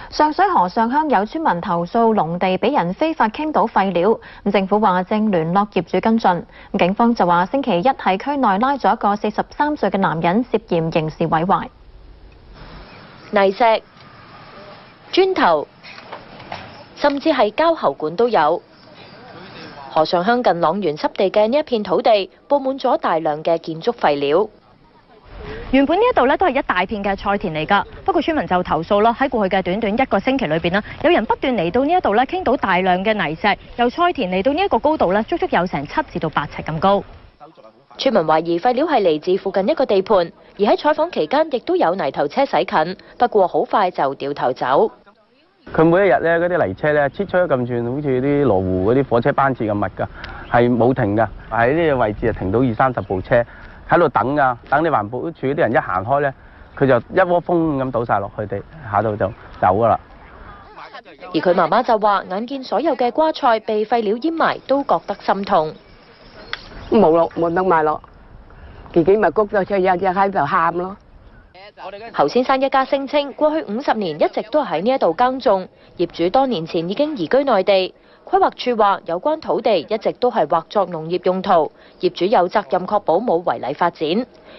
上水河上鄉有村民投訴農地俾人非法傾倒廢料，政府話正聯絡業主跟進。警方就話星期一喺區內拉咗一個43歲嘅男人涉嫌刑事毀壞。泥石、磚頭，甚至係膠喉管都有。河上鄉近塱原濕地嘅呢一片土地，佈滿咗大量嘅建築廢料。原本呢一度咧都係一大片嘅菜田嚟㗎，不過村民就投訴啦，喺過去嘅短短1個星期裏邊啦，有人不斷嚟到呢一度咧傾倒大量嘅泥石，由菜田嚟到呢一個高度咧，足足有成7至到8尺咁高。村民懷疑廢料係嚟自附近一個地盤，而喺採訪期間亦都有泥頭車駛近，不過好快就掉頭走。佢每一日咧嗰啲泥車咧，切出咁轉，好似啲羅湖嗰啲火車班次咁密㗎，係冇停㗎。喺呢個位置啊，停到20-30部車喺度等㗎，等你環保署啲人一行開咧，佢就一窩蜂咁倒晒落去地下度就走㗎啦。而佢媽媽就話：眼見所有嘅瓜菜被廢料淹埋，都覺得心痛。冇咯，冇得賣咯，自己咪谷咗出，日喺度喊咯。侯先生一家聲稱，過去50年一直都喺呢一度耕種，業主多年前已經移居內地。規劃處話，有關土地一直都係劃作農業用途，業主有責任確保冇違例發展。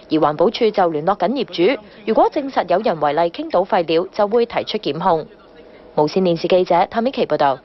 而環保署就聯絡緊業主，如果證實有人違例傾倒廢料，就會提出檢控。無線電視記者譚美琪報道。